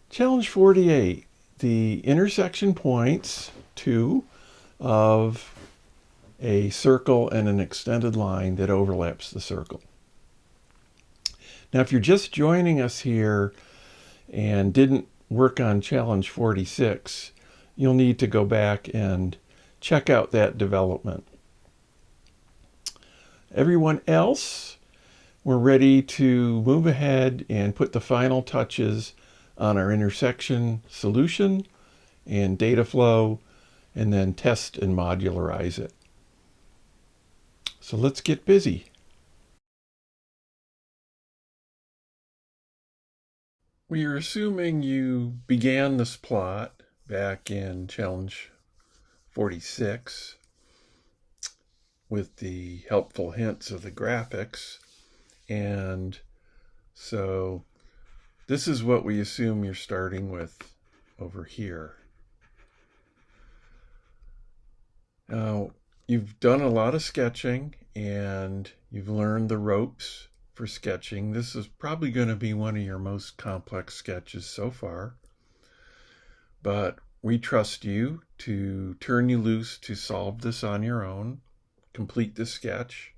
Challenge 48, the intersection points, 2, of a circle and an extended line that overlaps the circle. Now, if you're just joining us here and didn't work on Challenge 46, you'll need to go back and check out that development. Everyone else, we're ready to move ahead and put the final touches on our intersection solution and Dataflow, and then test and modularize it. So let's get busy. We are assuming you began this plot back in Challenge 46 with the helpful hints of the graphics. And so this is what we assume you're starting with over here. Now, you've done a lot of sketching and you've learned the ropes for sketching. This is probably going to be one of your most complex sketches so far, but we trust you to turn you loose to solve this on your own, complete the sketch,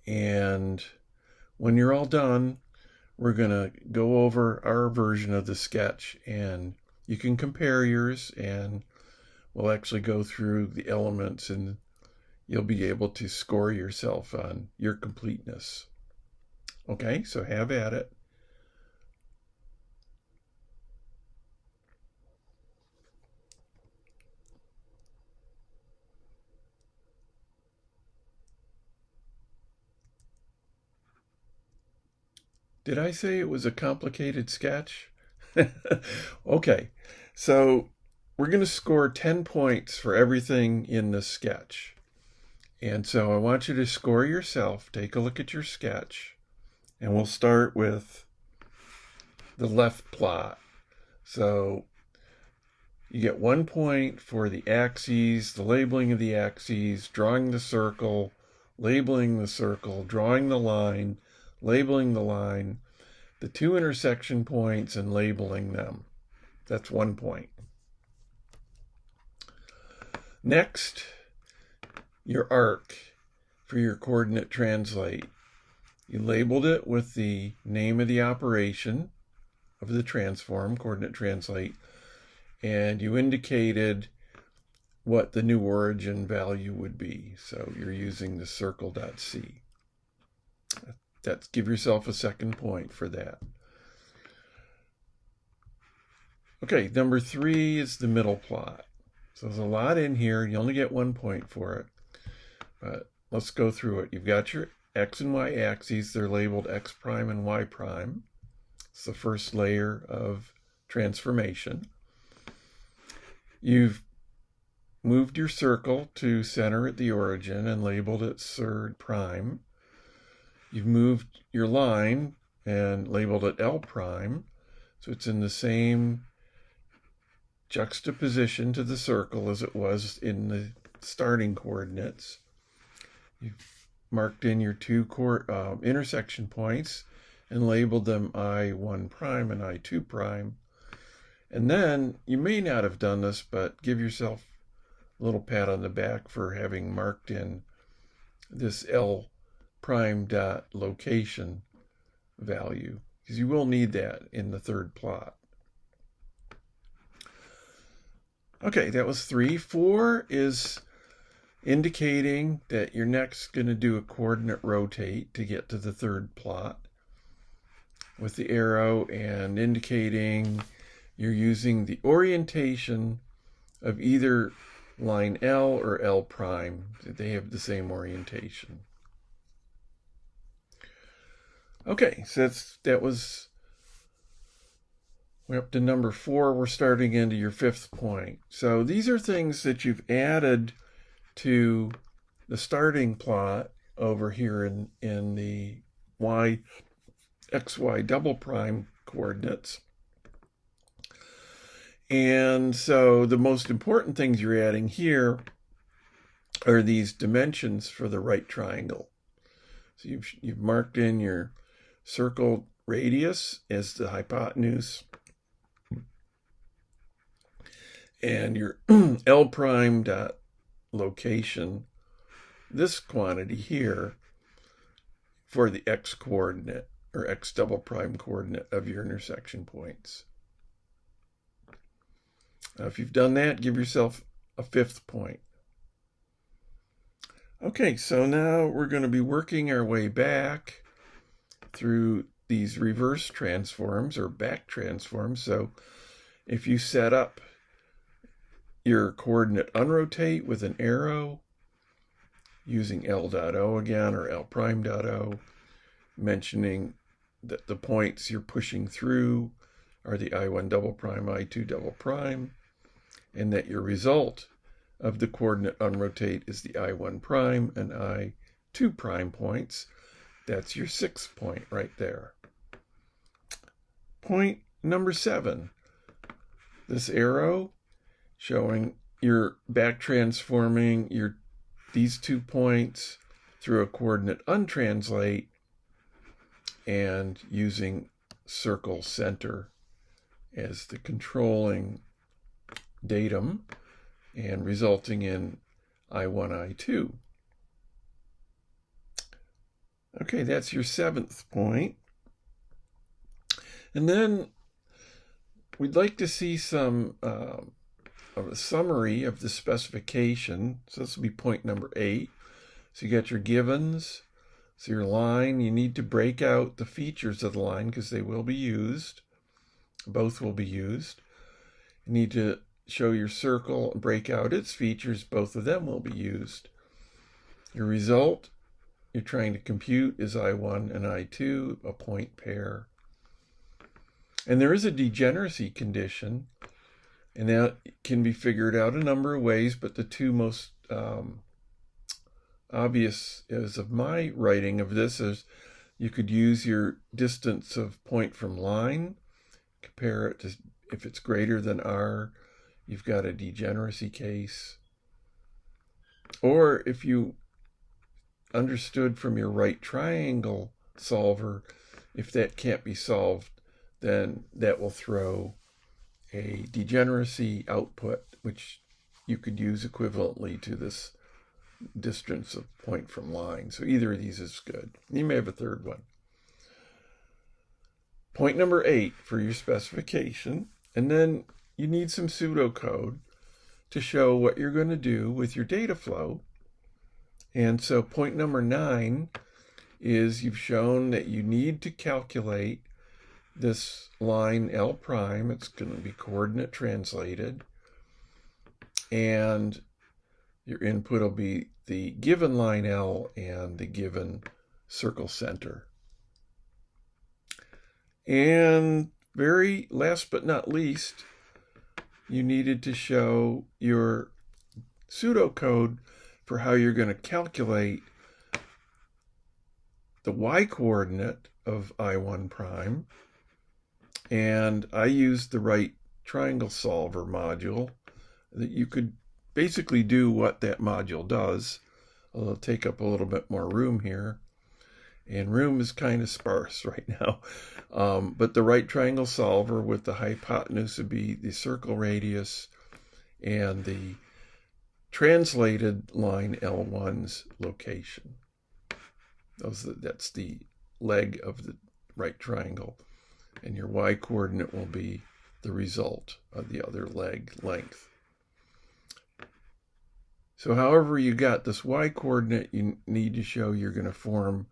and when you're all done, we're going to go over our version of the sketch, and you can compare yours, and we'll actually go through the elements, and you'll be able to score yourself on your completeness. Okay, so have at it. Did I say it was a complicated sketch? Okay, so we're going to score 10 points for everything in the sketch. And so I want you to score yourself. Take a look at your sketch. And we'll start with the left plot. So you get 1 point for the axes, the labeling of the axes, drawing the circle, labeling the circle, drawing the line, labeling the line, the 2 intersection points, and labeling them. That's 1 point. Next, your arc for your coordinate translate. You labeled it with the name of the operation of the transform, coordinate translate, and you indicated what the new origin value would be. So you're using the circle.c. Give yourself a 2nd point for that. Okay, number 3 is the middle plot. So there's a lot in here. You only get 1 point for it. But let's go through it. You've got your x and y axes. They're labeled x prime and y prime. It's the first layer of transformation. You've moved your circle to center at the origin and labeled it third prime. You've moved your line and labeled it L prime. So it's in the same juxtaposition to the circle as it was in the starting coordinates. You've marked in your 2 intersection points and labeled them I1 prime and I2 prime. And then you may not have done this, but give yourself a little pat on the back for having marked in this L prime dot location value, because you will need that in the 3rd plot. Okay, that was 3. 4 is indicating that you're next going to do a coordinate rotate to get to the 3rd plot with the arrow, and indicating you're using the orientation of either line L or L prime. They have the same orientation. Okay, so we're up to number 4. We're starting into your 5th point. So these are things that you've added to the starting plot over here in the xy double prime coordinates. And so the most important things you're adding here are these dimensions for the right triangle. So you've marked in your circle radius as the hypotenuse, And your L prime dot location, this quantity here, for the x coordinate or x double prime coordinate of your intersection points. Now, if you've done that, give yourself a 5th point. Okay, so now we're going to be working our way back through these reverse transforms or back transforms. So if you set up your coordinate unrotate with an arrow using L.O again, or L prime dot O, mentioning that the points you're pushing through are the I1 double prime, I2 double prime, and that your result of the coordinate unrotate is the I1 prime and I2 prime points. That's your 6th point right there. Point number 7, this arrow showing you're back transforming these 2 points through a coordinate untranslate and using circle center as the controlling datum and resulting in I1, I2. Okay, that's your 7th point. And then we'd like to see some of a summary of the specification. So this will be point number 8. So you got your givens. So your line, you need to break out the features of the line because they will be used. Both will be used. You need to show your circle and break out its features. Both of them will be used. Your result you're trying to compute is I1 and I2, a point pair. And there is a degeneracy condition, and that can be figured out a number of ways, but the 2 most obvious as of my writing of this is you could use your distance of point from line, compare it to, if it's greater than R, you've got a degeneracy case. Or if you understood from your right triangle solver, if that can't be solved, then that will throw a degeneracy output, which you could use equivalently to this distance of point from line. So either of these is good. You may have a 3rd one. Point number 8 for your specification. And then you need some pseudocode to show what you're going to do with your data flow. And so point number 9 is you've shown that you need to calculate this line L prime. It's going to be coordinate translated. And your input will be the given line L and the given circle center. And very last but not least, you needed to show your pseudocode for how you're going to calculate the y-coordinate of I1 prime. And I used the right triangle solver module that you could basically do what that module does. It'll take up a little bit more room here. And room is kind of sparse right now. But the right triangle solver with the hypotenuse would be the circle radius and the translated line L1's location. That's the leg of the right triangle. And your y-coordinate will be the result of the other leg length. So however you got this y-coordinate, you need to show you're going to form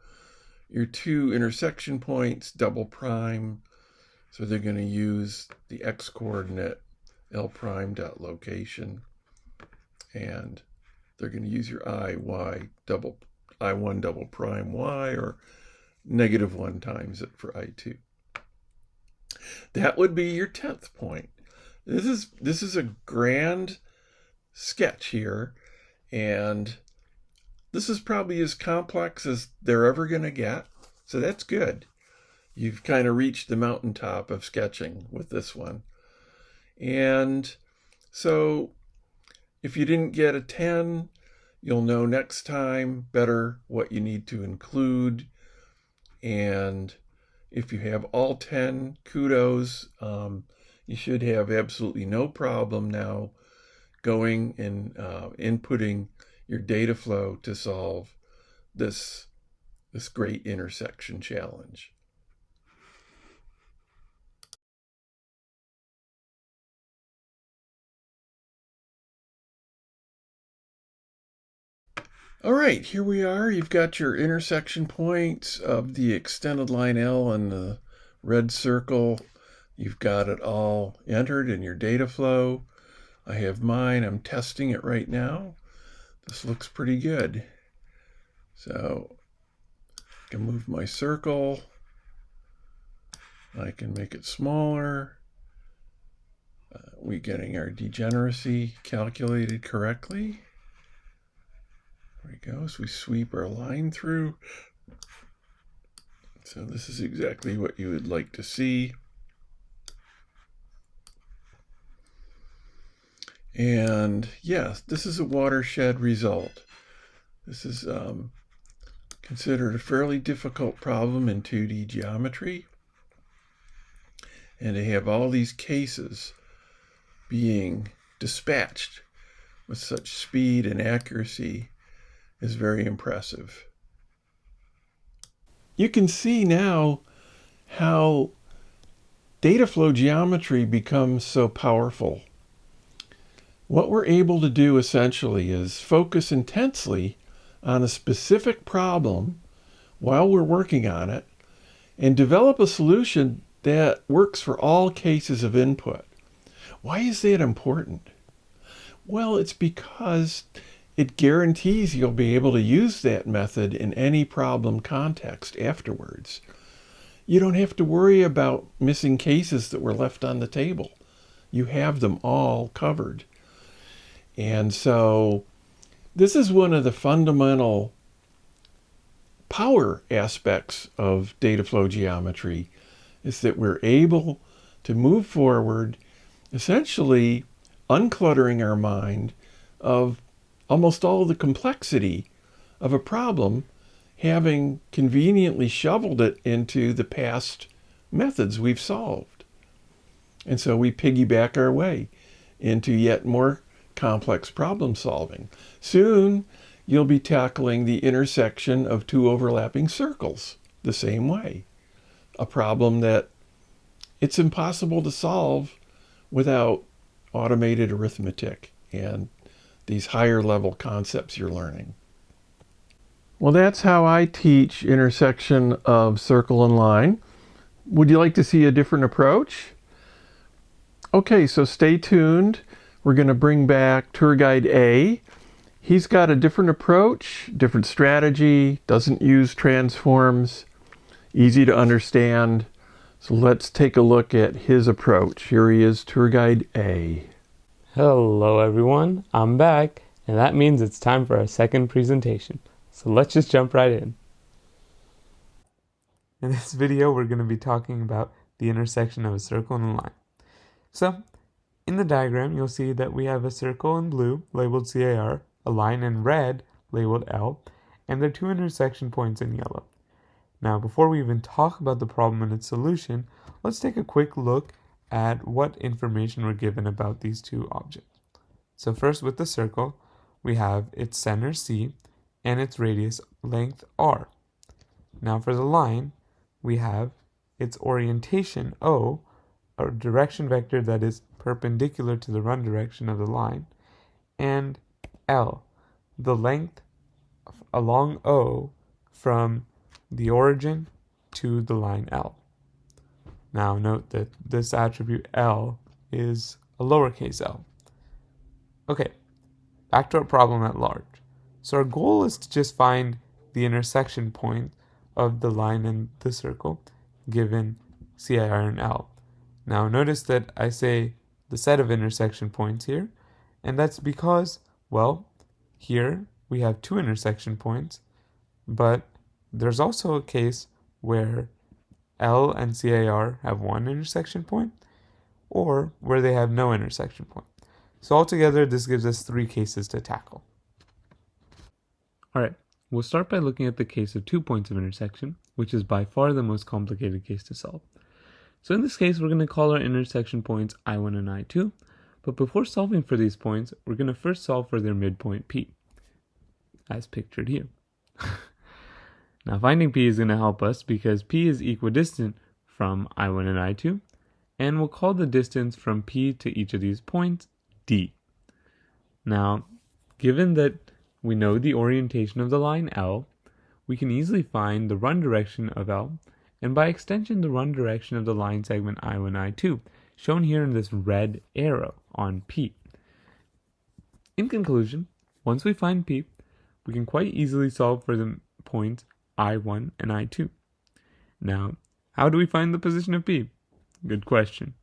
your 2 intersection points, double prime. So they're going to use the x-coordinate L prime dot location. And they're going to use your I1 double prime y, or -1 times it for I2. That would be your 10th point. This is a grand sketch here, and this is probably as complex as they're ever going to get. So that's good. You've kind of reached the mountaintop of sketching with this one. And so if you didn't get a 10, you'll know next time better what you need to include. And if you have all 10, kudos. You should have absolutely no problem now going and inputting your data flow to solve this great intersection challenge. All right, here we are. You've got your intersection points of the extended line L and the red circle. You've got it all entered in your data flow. I have mine. I'm testing it right now. This looks pretty good. So I can move my circle. I can make it smaller. We're getting our degeneracy calculated correctly. There we go. So we sweep our line through. So this is exactly what you would like to see. And yes, this is a watershed result. This is considered a fairly difficult problem in 2D geometry. And to have all these cases being dispatched with such speed and accuracy is very impressive. You can see now how data flow geometry becomes so powerful. What we're able to do essentially is focus intensely on a specific problem while we're working on it and develop a solution that works for all cases of input. Why is that important? Well, it's because it guarantees you'll be able to use that method in any problem context afterwards. You don't have to worry about missing cases that were left on the table. You have them all covered. And so this is one of the fundamental power aspects of data flow geometry, is that we're able to move forward, essentially uncluttering our mind of almost all the complexity of a problem, having conveniently shoveled it into the past methods we've solved. And so we piggyback our way into yet more complex problem solving. Soon, you'll be tackling the intersection of two overlapping circles the same way. A problem that it's impossible to solve without automated arithmetic and these higher level concepts you're learning. Well, that's how I teach intersection of circle and line. Would you like to see a different approach? Okay, so stay tuned. We're going to bring back tour guide A. He's got a different approach, different strategy, doesn't use transforms, easy to understand. So let's take a look at his approach. Here he is, tour guide A. Hello everyone, I'm back, and that means it's time for our second presentation. So let's just jump right in. In this video, we're going to be talking about the intersection of a circle and a line. So, in the diagram, you'll see that we have a circle in blue, labeled CAR, a line in red, labeled L, and there are two intersection points in yellow. Now, before we even talk about the problem and its solution, let's take a quick look at what information we're given about these two objects. So first, with the circle, we have its center C and its radius length R. Now for the line, we have its orientation O, a direction vector that is perpendicular to the run direction of the line, and L, the length along O from the origin to the line L. Now note that this attribute L is a lowercase l. Okay, back to our problem at large. So our goal is to just find the intersection point of the line and the circle given CIR and L. Now notice that I say the set of intersection points here, and that's because, well, here we have two intersection points, but there's also a case where L and CAR have one intersection point, or where they have no intersection point. So altogether, this gives us three cases to tackle. Alright, we'll start by looking at the case of 2 points of intersection, which is by far the most complicated case to solve. So in this case, we're going to call our intersection points I1 and I2, But before solving for these points, we're going to first solve for their midpoint P, as pictured here. Now finding P is going to help us because P is equidistant from I1 and I2, and we'll call the distance from P to each of these points D. Now, given that we know the orientation of the line L, we can easily find the run direction of L, and by extension the run direction of the line segment I1, I2, shown here in this red arrow on P. In conclusion, once we find P, we can quite easily solve for the points I1 and I2. Now, how do we find the position of P? Good question.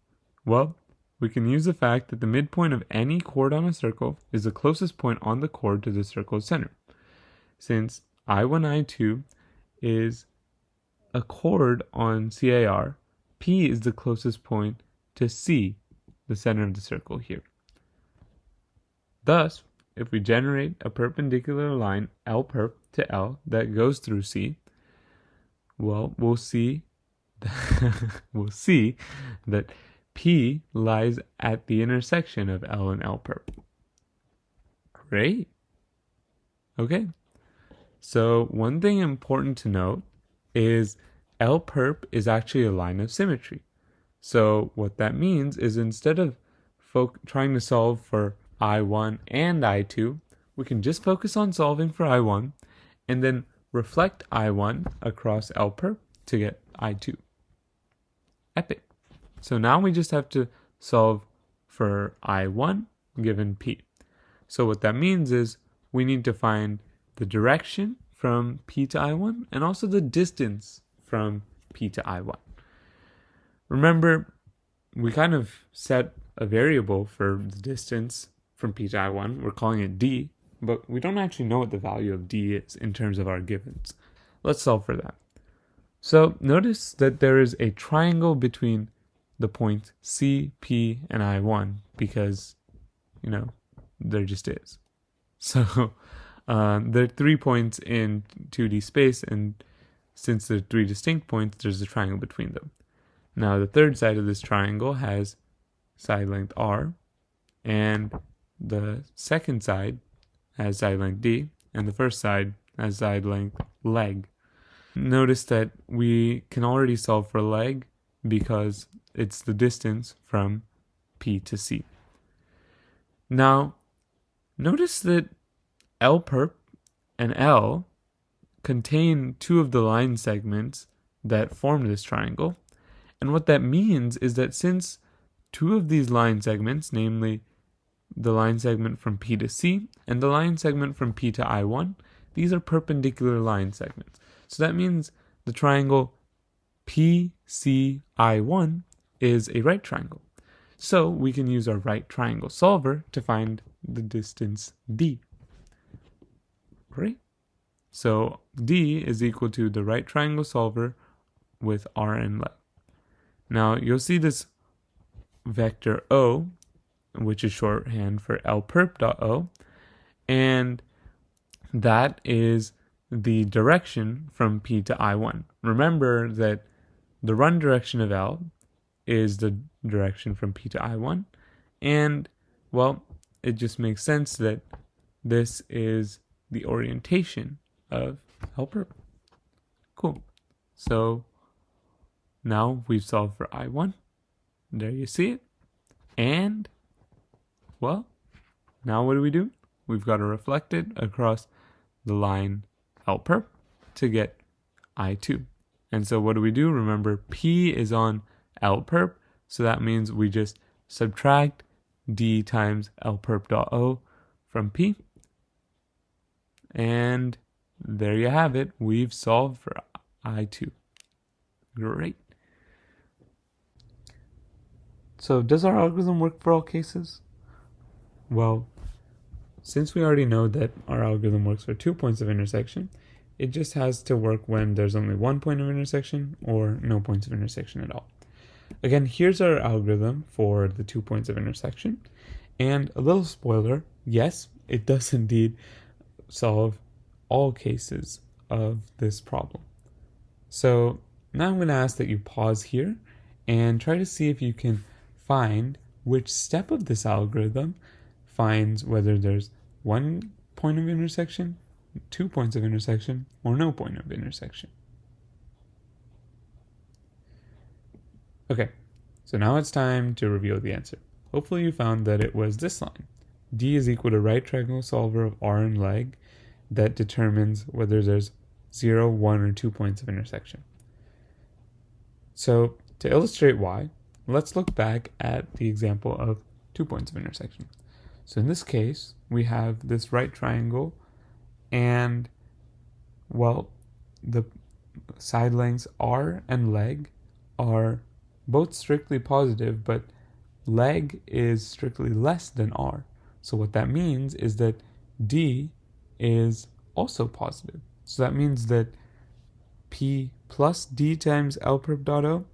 Well, we can use the fact that the midpoint of any chord on a circle is the closest point on the chord to the circle's center. Since I1, I2 is a chord on CAR, P is the closest point to C, the center of the circle here. Thus, if we generate a perpendicular line L perp to L that goes through C, well, we'll see that P lies at the intersection of L and L perp. Great. Okay. So one thing important to note is L perp is actually a line of symmetry. So what that means is instead of trying to solve for I1 and I2, we can just focus on solving for I1 and then reflect I1 across L perp to get I2. Epic. So now we just have to solve for I1 given P. So what that means is we need to find the direction from P to I1 and also the distance from P to I1. Remember, we kind of set a variable for the distance from P to I1. We're calling it D, but we don't actually know what the value of D is in terms of our givens. Let's solve for that. So notice that there is a triangle between the points C, P, and I1 because, there just is. So there are 3 points in 2D space, and since there are 3 distinct points, there's a triangle between them. Now the third side of this triangle has side length R, and the second side has side length D, and the first side has side length leg. Notice that we can already solve for leg because it's the distance from P to C. Now, notice that L perp and L contain 2 of the line segments that form this triangle. And what that means is that since 2 of these line segments, namely the line segment from P to C and the line segment from P to I1, these are perpendicular line segments. So that means the triangle PCI1 is a right triangle. So we can use our right triangle solver to find the distance D. Great. So D is equal to the right triangle solver with R and leg. Now you'll see this vector O, which is shorthand for L perp.O, and that is the direction from P to I1. Remember that the run direction of L is the direction from P to I1, and, well, it just makes sense that this is the orientation of L perp. Cool. So now we've solved for I1. There you see it. And, well, now what do? We've got to reflect it across the line L perp to get I2. And so what do? Remember, P is on L perp, so that means we just subtract D times L perp.O from P. And there you have it. We've solved for I2. Great. So does our algorithm work for all cases? Well, since we already know that our algorithm works for 2 points of intersection, it just has to work when there's only 1 point of intersection or no points of intersection at all. Again, here's our algorithm for the 2 points of intersection. And a little spoiler, yes, it does indeed solve all cases of this problem. So now I'm going to ask that you pause here and try to see if you can find which step of this algorithm finds whether there's one point of intersection, 2 points of intersection, or no point of intersection. Okay, so now it's time to reveal the answer. Hopefully you found that it was this line. D is equal to right triangle solver of R and leg that determines whether there's 0, 1, or 2 points of intersection. So to illustrate why, let's look back at the example of 2 points of intersection. So in this case, we have this right triangle and, well, the side lengths R and leg are both strictly positive, but leg is strictly less than R. So what that means is that D is also positive. So that means that P plus D times L perp dot O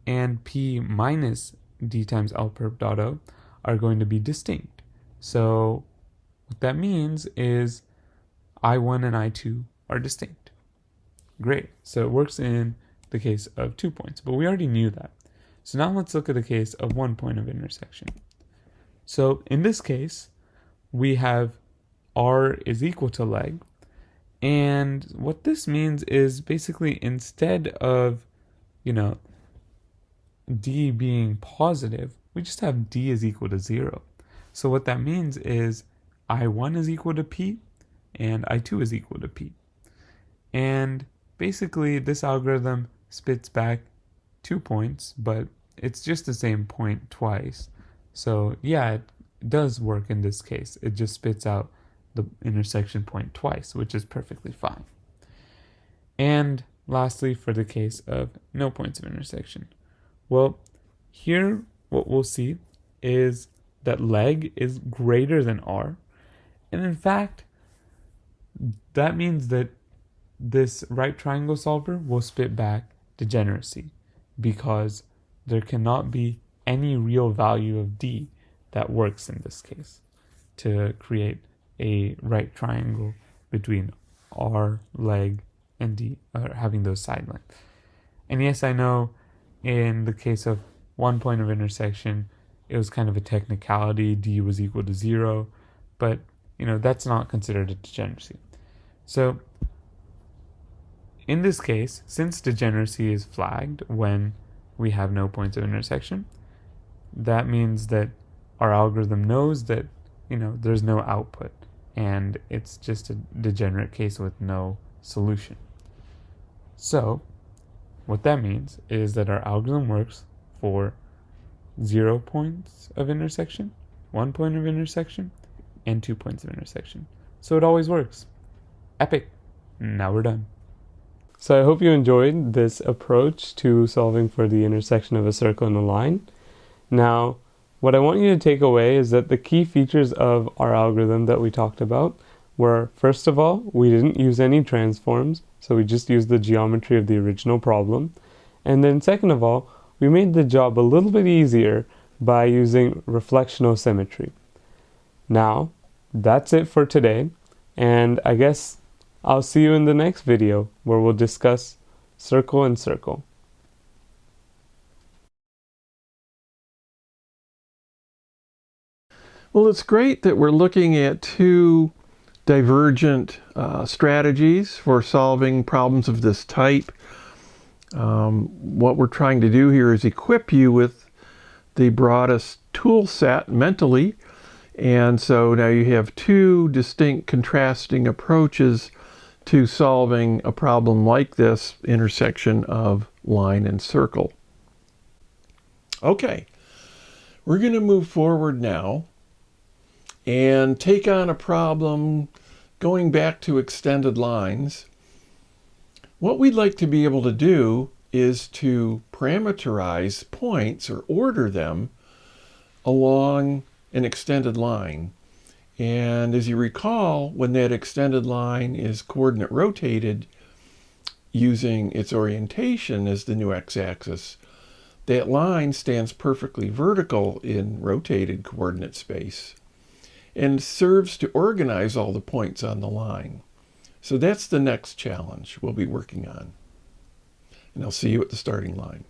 and P minus D times L perp dot O are going to be distinct. So what that means is I1 and I2 are distinct. Great. So it works in the case of 2 points, but we already knew that. So now let's look at the case of 1 point of intersection. So in this case, we have R is equal to leg. And what this means is basically instead of, D being positive, we just have D is equal to 0. So what that means is I1 is equal to P and I2 is equal to P. And basically this algorithm spits back 2 points, but it's just the same point twice. So yeah, it does work in this case. It just spits out the intersection point twice, which is perfectly fine. And lastly, for the case of no points of intersection. Well, here what we'll see is that leg is greater than R. And in fact, that means that this right triangle solver will spit back degeneracy because there cannot be any real value of D that works in this case to create a right triangle between R, leg, and D, having those side lengths. And yes, I know in the case of 1 point of intersection, it was kind of a technicality, D was equal to 0, but that's not considered a degeneracy. So in this case, since degeneracy is flagged when we have no points of intersection, that means that our algorithm knows that there's no output and it's just a degenerate case with no solution. So what that means is that our algorithm works for 0 points of intersection, 1 point of intersection, and 2 points of intersection. So it always works. Epic. Now we're done. So I hope you enjoyed this approach to solving for the intersection of a circle and a line. Now, what I want you to take away is that the key features of our algorithm that we talked about were, first of all, we didn't use any transforms, so we just used the geometry of the original problem. And then second of all, we made the job a little bit easier by using reflectional symmetry. Now, that's it for today, and I guess I'll see you in the next video where we'll discuss circle and circle. Well, it's great that we're looking at two divergent strategies for solving problems of this type. What we're trying to do here is equip you with the broadest tool set mentally. And so now you have two distinct contrasting approaches to solving a problem like this intersection of line and circle. Okay, we're going to move forward now and take on a problem going back to extended lines. What we'd like to be able to do is to parameterize points or order them along an extended line. And as you recall, when that extended line is coordinate rotated using its orientation as the new x-axis, that line stands perfectly vertical in rotated coordinate space and serves to organize all the points on the line. So that's the next challenge we'll be working on. And I'll see you at the starting line.